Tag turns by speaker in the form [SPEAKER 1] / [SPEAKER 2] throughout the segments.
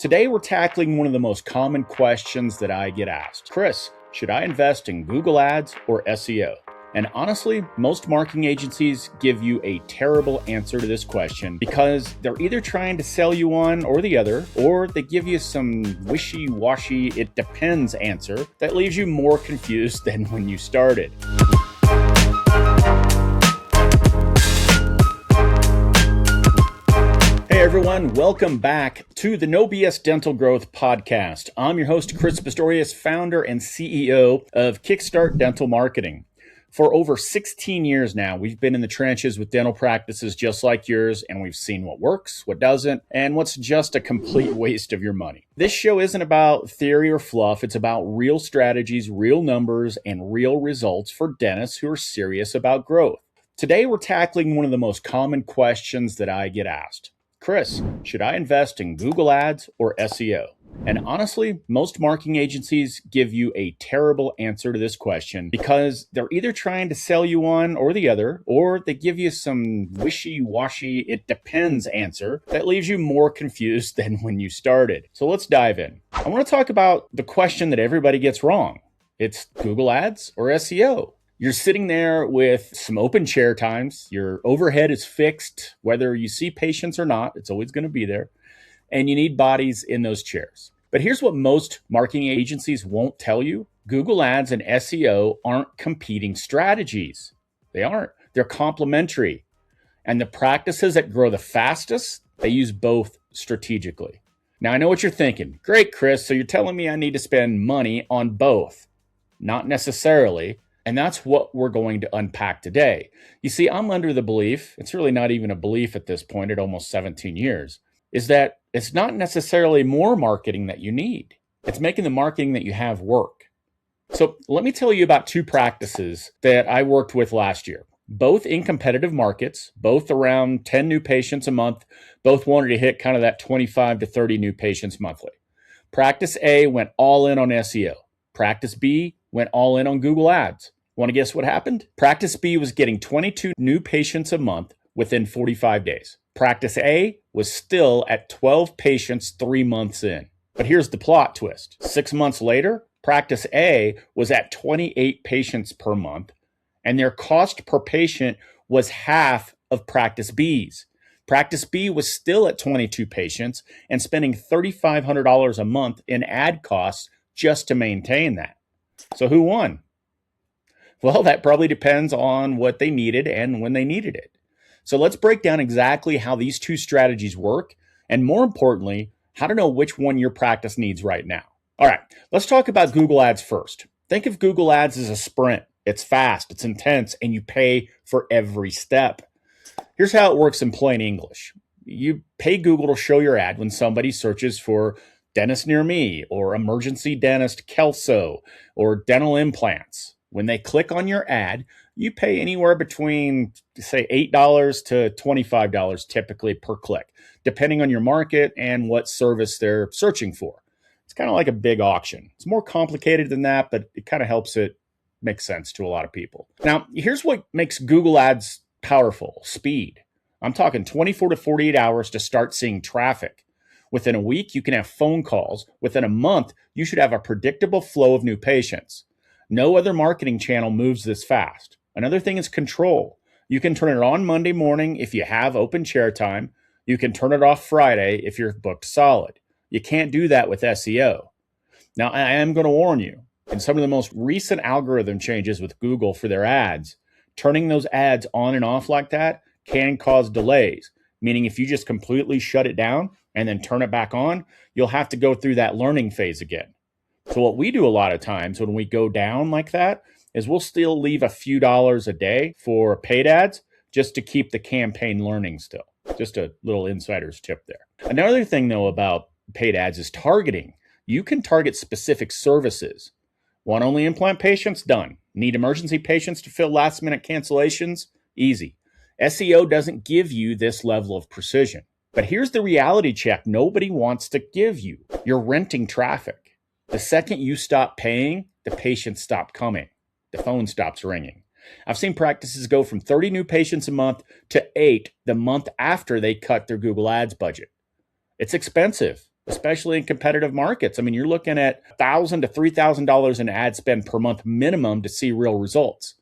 [SPEAKER 1] Today, we're tackling one of the most common questions that I get asked. Chris, should I invest in Google Ads or SEO? And honestly, most marketing agencies give you a terrible answer to this question because they're either trying to sell you one or the other, or they give you some wishy-washy, it depends answer that leaves you more confused than when you started. Hey everyone, welcome back to the No BS Dental Growth Podcast. I'm your host, Chris Pistorius, founder and CEO of Kickstart Dental Marketing. For over 16 years now, we've been in the trenches with dental practices just like yours, and we've seen what works, what doesn't, and what's just a complete waste of your money. This show isn't about theory or fluff. It's about real strategies, real numbers, and real results for dentists who are serious about growth. Today, we're tackling one of the most common questions that I get asked. Chris, should I invest in Google Ads or SEO? And honestly, most marketing agencies give you a terrible answer to this question because they're either trying to sell you one or the other, or they give you some wishy-washy, it depends answer that leaves you more confused than when you started. So let's dive in. I want to talk about the question that everybody gets wrong. It's Google Ads or SEO. You're sitting there with some open chair times. Your overhead is fixed, whether you see patients or not. It's always going to be there. And you need bodies in those chairs. But here's what most marketing agencies won't tell you. Google Ads and SEO aren't competing strategies. They aren't. They're complementary. And the practices that grow the fastest, they use both strategically. Now, I know what you're thinking. Great, Chris. So you're telling me I need to spend money on both. Not necessarily. And that's what we're going to unpack today. You see, I'm under the belief, it's really not even a belief at this point at almost 17 years, is that it's not necessarily more marketing that you need. It's making the marketing that you have work. So let me tell you about two practices that I worked with last year, both in competitive markets, both around 10 new patients a month, both wanted to hit kind of that 25 to 30 new patients monthly. Practice A went all in on SEO. Practice B went all in on Google Ads. Want to guess what happened? Practice B was getting 22 new patients a month within 45 days. Practice A was still at 12 patients 3 months in. But here's the plot twist. 6 months later, Practice A was at 28 patients per month, and their cost per patient was half of Practice B's. Practice B was still at 22 patients and spending $3,500 a month in ad costs just to maintain that. So who won? Well, that probably depends on what they needed and when they needed it. So let's break down exactly how these two strategies work, and more importantly, how to know which one your practice needs right now. All right, let's talk about Google Ads first. Think of Google Ads as a sprint. It's fast, it's intense, and you pay for every step. Here's how it works in plain English. You pay Google to show your ad when somebody searches for dentist near me, or emergency dentist Kelso, or dental implants. When they click on your ad, you pay anywhere between, say, $8 to $25 typically per click, depending on your market and what service they're searching for. It's kind of like a big auction. It's more complicated than that, but it kind of helps it make sense to a lot of people. Now, here's what makes Google Ads powerful: speed. I'm talking 24 to 48 hours to start seeing traffic. Within a week, you can have phone calls. Within a month, you should have a predictable flow of new patients. No other marketing channel moves this fast. Another thing is control. You can turn it on Monday morning if you have open chair time. You can turn it off Friday if you're booked solid. You can't do that with SEO. Now, I am going to warn you, in some of the most recent algorithm changes with Google for their ads, turning those ads on and off like that can cause delays, meaning if you just completely shut it down and then turn it back on, you'll have to go through that learning phase again. So what we do a lot of times when we go down like that is we'll still leave a few dollars a day for paid ads just to keep the campaign learning still. Just a little insider's tip there. Another thing, though, about paid ads is targeting. You can target specific services. Want only implant patients? Done. Need emergency patients to fill last-minute cancellations? Easy. SEO doesn't give you this level of precision. But here's the reality check nobody wants to give you. You're renting traffic. The second you stop paying, the patients stop coming. The phone stops ringing. I've seen practices go from 30 new patients a month to 8 the month after they cut their Google Ads budget. It's expensive. especially in competitive markets. I mean, you're looking at $1,000 to $3,000 in ad spend per month minimum to see real results.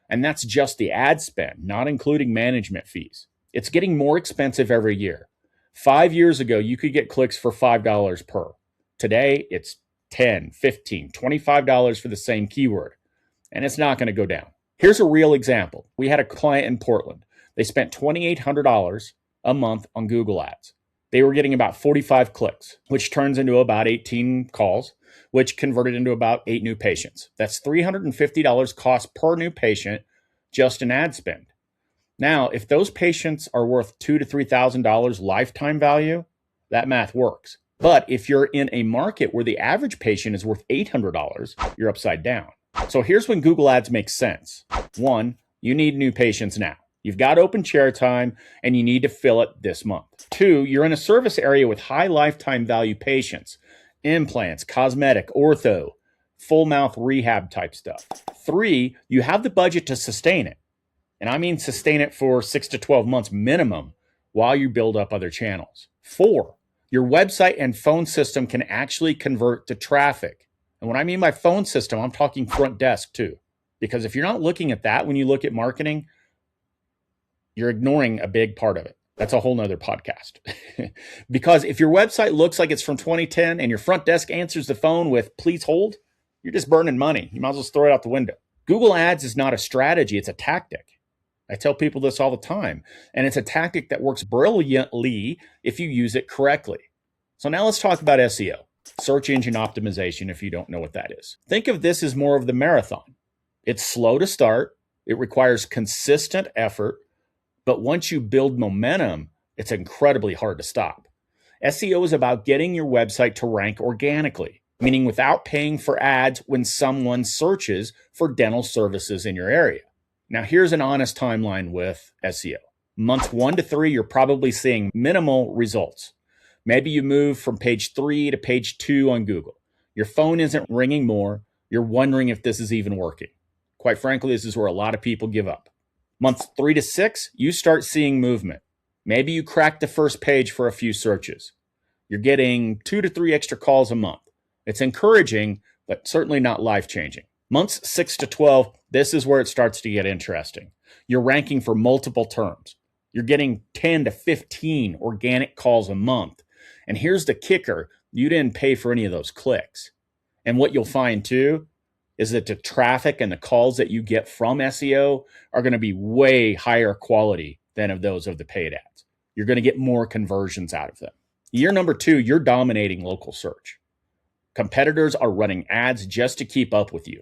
[SPEAKER 1] And that's just the ad spend, not including management fees. It's getting more expensive every year. 5 years ago, you could get clicks for $5 per. Today, it's $10, $15, $25 for the same keyword. And it's not going to go down. Here's a real example. We had a client in Portland. They spent $2,800 a month on Google Ads. They were getting about 45 clicks, which turns into about 18 calls, which converted into about 8 new patients. That's $350 cost per new patient just in ad spend. Now, if those patients are worth $2,000 to $3,000 lifetime value, that math works. But if you're in a market where the average patient is worth $800, you're upside down. So here's when Google Ads makes sense. 1, you need new patients now. You've got open chair time and you need to fill it this month. 2, you're in a service area with high lifetime value patients, implants, cosmetic, ortho, full mouth rehab type stuff. 3, you have the budget to sustain it. And I mean sustain it for 6 to 12 months minimum while you build up other channels. 4, your website and phone system can actually convert to traffic. And what I mean by phone system, I'm talking front desk too. Because if you're not looking at that when you look at marketing, you're ignoring a big part of it. That's a whole nother podcast. Because if your website looks like it's from 2010 and your front desk answers the phone with please hold, you're just burning money. You might as well throw it out the window. Google Ads is not a strategy, it's a tactic. I tell people this all the time. And it's a tactic that works brilliantly if you use it correctly. So now let's talk about SEO, search engine optimization, if you don't know what that is. Think of this as more of the marathon. It's slow to start. It requires consistent effort. But once you build momentum, it's incredibly hard to stop. SEO is about getting your website to rank organically, meaning without paying for ads when someone searches for dental services in your area. Now, here's an honest timeline with SEO. Months 1 to 3, you're probably seeing minimal results. Maybe you move from page 3 to page 2 on Google. Your phone isn't ringing more. You're wondering if this is even working. Quite frankly, this is where a lot of people give up. Months 3 to 6, you start seeing movement. Maybe you crack the first page for a few searches. You're getting 2 to 3 extra calls a month. It's encouraging, but certainly not life-changing. Months 6 to 12, this is where it starts to get interesting. You're ranking for multiple terms. You're getting 10 to 15 organic calls a month. And here's the kicker. You didn't pay for any of those clicks. And what you'll find too is that the traffic and the calls that you get from SEO are going to be way higher quality than of those of the paid ads. You're going to get more conversions out of them. Year number 2, you're dominating local search. Competitors are running ads just to keep up with you.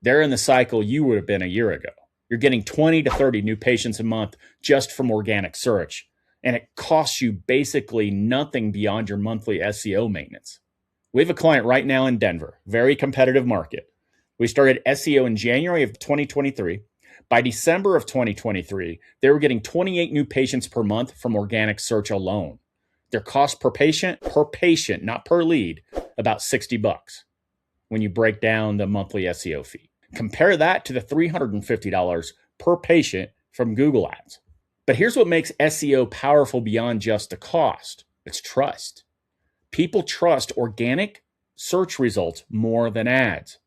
[SPEAKER 1] They're in the cycle you would have been a year ago. You're getting 20 to 30 new patients a month just from organic search. And it costs you basically nothing beyond your monthly SEO maintenance. We have a client right now in Denver, very competitive market. We started SEO in January of 2023. By December of 2023, they were getting 28 new patients per month from organic search alone. Their cost per patient, not per lead, about $60 when you break down the monthly SEO fee. Compare that to the $350 per patient from Google Ads. But here's what makes SEO powerful beyond just the cost. It's trust. People trust organic search results more than ads.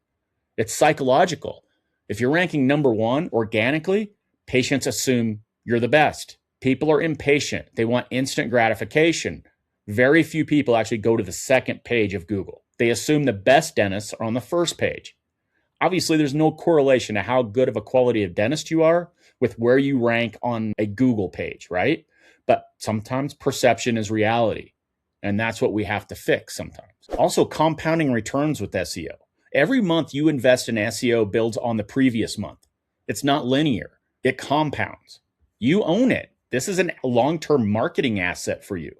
[SPEAKER 1] It's psychological. If you're ranking number 1 organically, patients assume you're the best. People are impatient. They want instant gratification. Very few people actually go to the second page of Google. They assume the best dentists are on the first page. Obviously, there's no correlation to how good of a quality of dentist you are with where you rank on a Google page, right? But sometimes perception is reality. And that's what we have to fix sometimes. Also, compounding returns with SEO. Every month you invest in SEO builds on the previous month. It's not linear. It compounds. You own it. This is a long-term marketing asset for you.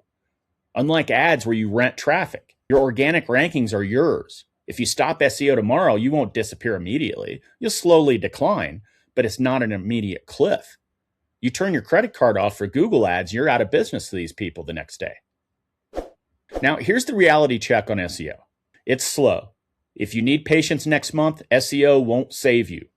[SPEAKER 1] Unlike ads where you rent traffic, your organic rankings are yours. If you stop SEO tomorrow, you won't disappear immediately. You'll slowly decline, but it's not an immediate cliff. You turn your credit card off for Google Ads, you're out of business to these people the next day. Now, here's the reality check on SEO. It's slow. If you need patients next month, SEO won't save you.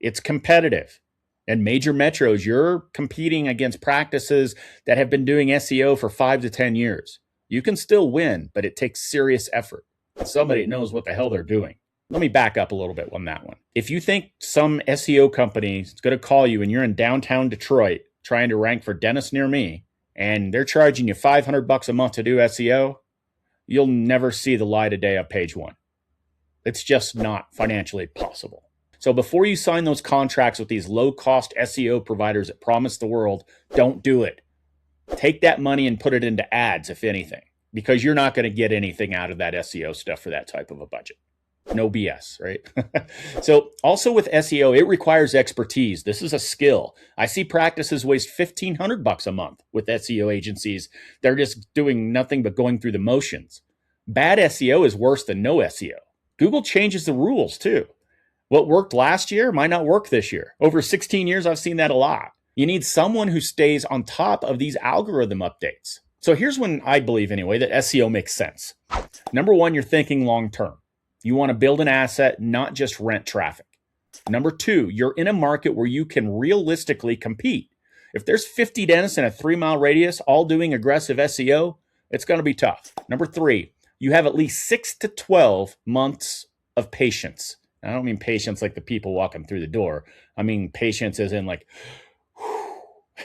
[SPEAKER 1] It's competitive. In major metros, you're competing against practices that have been doing SEO for 5 to 10 years. You can still win, but it takes serious effort. Somebody knows what the hell they're doing. Let me back up a little bit on that one. If you think some SEO company is going to call you and you're in downtown Detroit trying to rank for dentists near me, and they're charging you $500 a month to do SEO, you'll never see the light of day on page one. It's just not financially possible. So before you sign those contracts with these low-cost SEO providers that promise the world, don't do it. Take that money and put it into ads, if anything, because you're not going to get anything out of that SEO stuff for that type of a budget. No BS, right? So also with SEO, it requires expertise. This is a skill. I see practices waste $1,500 a month with SEO agencies. They're just doing nothing but going through the motions. Bad SEO is worse than no SEO. Google changes the rules too. What worked last year might not work this year. Over 16 years, I've seen that a lot. You need someone who stays on top of these algorithm updates. So here's when I believe anyway that SEO makes sense. Number one, you're thinking long-term. You want to build an asset, not just rent traffic. Number two, you're in a market where you can realistically compete. If there's 50 dentists in a 3-mile radius all doing aggressive SEO, it's going to be tough. Number three, you have at least 6 to 12 months of patience. I don't mean patience like the people walking through the door. I mean patience as in like,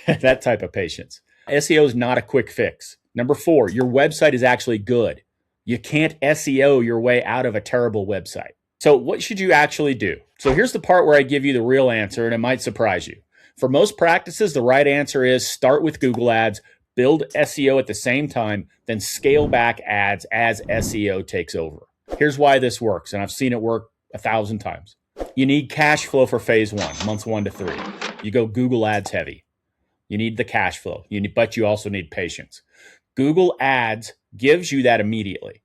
[SPEAKER 1] that type of patience. SEO is not a quick fix. Number four, your website is actually good. You can't SEO your way out of a terrible website. So what should you actually do? So here's the part where I give you the real answer, and it might surprise you. For most practices, the right answer is start with Google Ads, build SEO at the same time, then scale back ads as SEO takes over. Here's why this works, and I've seen it work 1,000 times. You need cash flow for phase one, months 1 to 3. You go Google Ads heavy. You need the cash flow, but you also need patience. Google Ads gives you that immediately.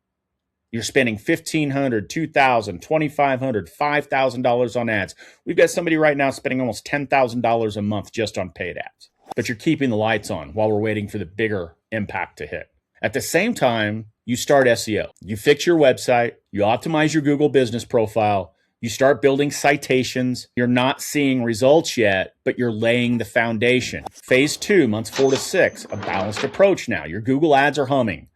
[SPEAKER 1] You're spending $1,500, $2,000, $2,500, $5,000 on ads. We've got somebody right now spending almost $10,000 a month just on paid ads. But you're keeping the lights on while we're waiting for the bigger impact to hit. At the same time, you start SEO. You fix your website. You optimize your Google business profile. You start building citations. You're not seeing results yet, but you're laying the foundation. Phase 2, months 4 to 6, a balanced approach now. Your Google ads are humming.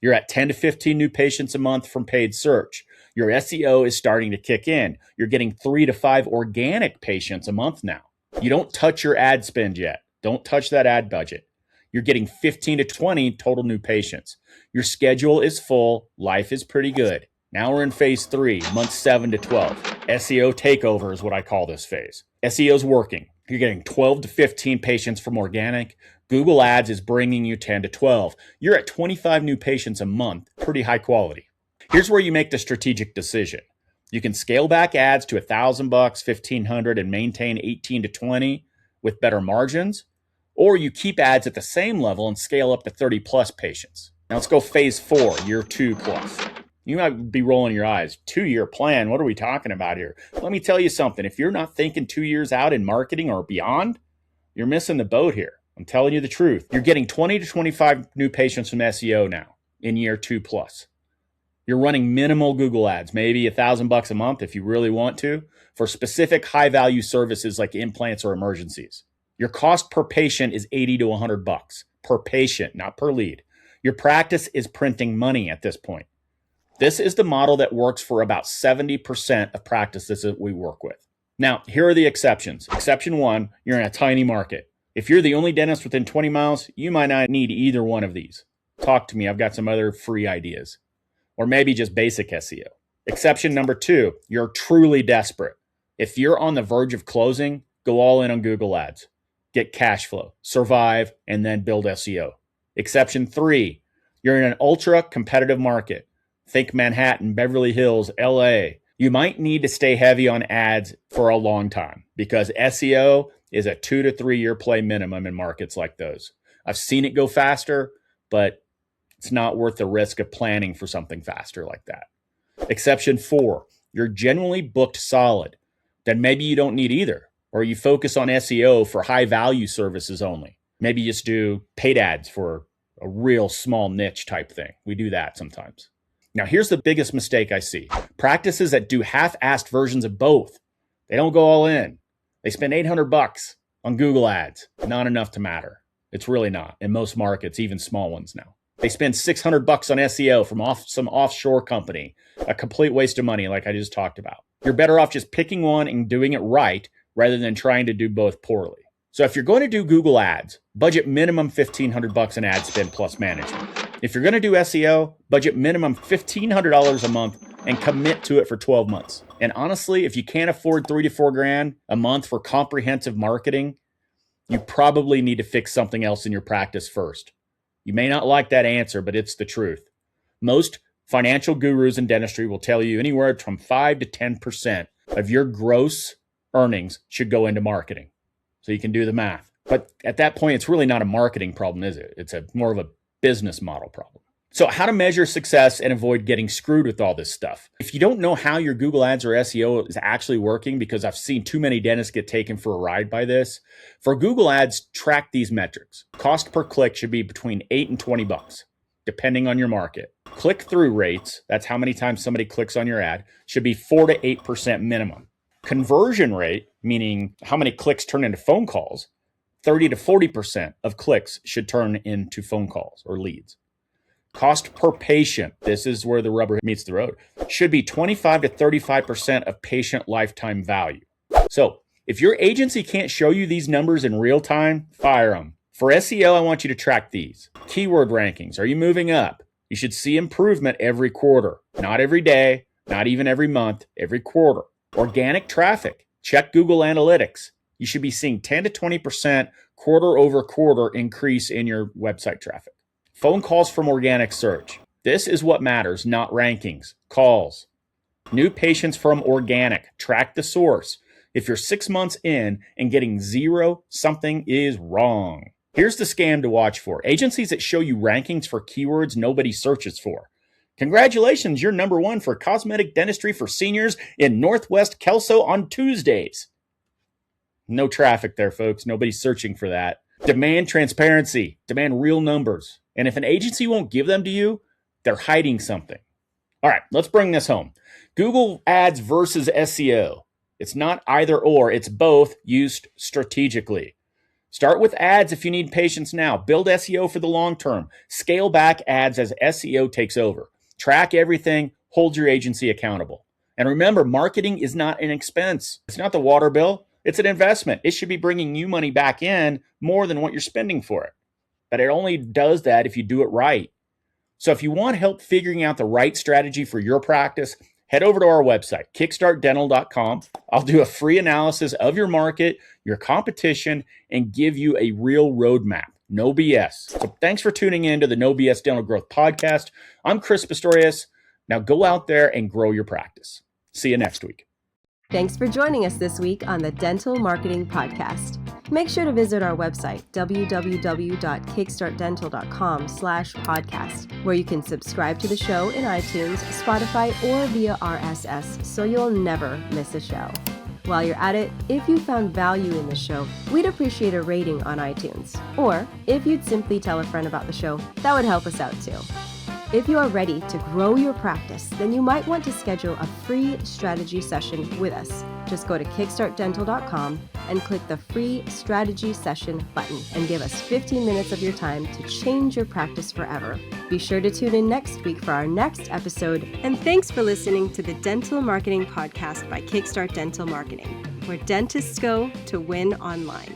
[SPEAKER 1] You're at 10 to 15 new patients a month from paid search. Your SEO is starting to kick in. You're getting 3 to 5 organic patients a month now. You don't touch your ad spend yet. Don't touch that ad budget. You're getting 15 to 20 total new patients. Your schedule is full. Life is pretty good. Now we're in phase 3, months 7 to 12. SEO takeover is what I call this phase. SEO is working. You're getting 12 to 15 patients from organic. Google Ads is bringing you 10 to 12. You're at 25 new patients a month, pretty high quality. Here's where you make the strategic decision. You can scale back ads to $1,000, $1,500, and maintain 18 to 20 with better margins, or you keep ads at the same level and scale up to 30 plus patients. Now let's go phase 4, year 2 plus. You might be rolling your eyes. 2-year plan, what are we talking about here? Let me tell you something. If you're not thinking 2 years out in marketing or beyond, you're missing the boat here. I'm telling you the truth. You're getting 20 to 25 new patients from SEO now in year 2 plus. You're running minimal Google ads, maybe $1,000 a month if you really want to, for specific high-value services like implants or emergencies. Your cost per patient is $80 to $100 per patient, not per lead. Your practice is printing money at this point. This is the model that works for about 70% of practices that we work with. Now, here are the exceptions. Exception 1, you're in a tiny market. If you're the only dentist within 20 miles, you might not need either one of these. Talk to me. I've got some other free ideas. Or maybe just basic SEO. Exception number 2, you're truly desperate. If you're on the verge of closing, go all in on Google Ads. Get cash flow, survive, and then build SEO. Exception 3, you're in an ultra competitive market. Think Manhattan, Beverly Hills, LA. You might need to stay heavy on ads for a long time because SEO is a 2 to 3 year play minimum in markets like those. I've seen it go faster, but it's not worth the risk of planning for something faster like that. Exception 4, you're generally booked solid. Then maybe you don't need either, or you focus on SEO for high value services only. Maybe you just do paid ads for a real small niche type thing. We do that sometimes. Now, here's the biggest mistake I see. Practices that do half-assed versions of both. They don't go all in. They spend $800 on Google ads. Not enough to matter. It's really not in most markets, even small ones now. They spend $600 on SEO from some offshore company. A complete waste of money, like I just talked about. You're better off just picking one and doing it right rather than trying to do both poorly. So if you're going to do Google Ads, budget minimum $1,500 in ad spend plus management. If you're going to do SEO, budget minimum $1,500 a month and commit to it for 12 months. And honestly, if you can't afford $3 to $4 grand a month for comprehensive marketing, you probably need to fix something else in your practice first. You may not like that answer, but it's the truth. Most financial gurus in dentistry will tell you anywhere from 5 to 10% of your gross earnings should go into marketing. So you can do the math. But at that point, it's really not a marketing problem, is it? It's more of a business model problem. So how to measure success and avoid getting screwed with all this stuff. If you don't know how your Google Ads or SEO is actually working, because I've seen too many dentists get taken for a ride by this, for Google Ads, track these metrics. Cost per click should be between $8 and $20, depending on your market. Click-through rates, that's how many times somebody clicks on your ad, should be 4 to 8% minimum. Conversion rate, meaning how many clicks turn into phone calls, 30 to 40% of clicks should turn into phone calls or leads. Cost per patient, this is where the rubber meets the road, should be 25 to 35% of patient lifetime value. So if your agency can't show you these numbers in real time, fire them. For SEO, I want you to track these. Keyword rankings, are you moving up? You should see improvement every quarter, not every day, not even every month, every quarter. Organic traffic, check Google Analytics. You should be seeing 10 to 20% quarter over quarter increase in your website traffic. Phone calls from organic search. This is what matters, not rankings. Calls. New patients from organic. Track the source. If you're 6 months in and getting 0, something is wrong. Here's the scam to watch for. Agencies that show you rankings for keywords nobody searches for. Congratulations, you're number 1 for cosmetic dentistry for seniors in Northwest Kelso on Tuesdays. No traffic there, folks. Nobody's searching for that. Demand transparency. Demand real numbers. And if an agency won't give them to you, they're hiding something. All right, let's bring this home. Google Ads versus SEO. It's not either or, it's both used strategically. Start with ads if you need patients now. Build SEO for the long term. Scale back ads as SEO takes over. Track everything. Hold your agency accountable. And remember, marketing is not an expense. It's not the water bill. It's an investment. It should be bringing you money back in more than what you're spending for it. But it only does that if you do it right. So if you want help figuring out the right strategy for your practice, head over to our website, kickstartdental.com. I'll do a free analysis of your market, your competition, and give you a real roadmap. No BS. So thanks for tuning in to the No BS Dental Growth Podcast. I'm Chris Pistorius. Now go out there and grow your practice. See you next week.
[SPEAKER 2] Thanks for joining us this week on the Dental Marketing Podcast. Make sure to visit our website, www.kickstartdental.com/podcast, where you can subscribe to the show in iTunes, Spotify, or via RSS, so you'll never miss a show. While you're at it, if you found value in the show, we'd appreciate a rating on iTunes. Or if you'd simply tell a friend about the show, that would help us out too. If you are ready to grow your practice, then you might want to schedule a free strategy session with us. Just go to kickstartdental.com and click the free strategy session button and give us 15 minutes of your time to change your practice forever. Be sure to tune in next week for our next episode. And thanks for listening to the Dental Marketing Podcast by Kickstart Dental Marketing, where dentists go to win online.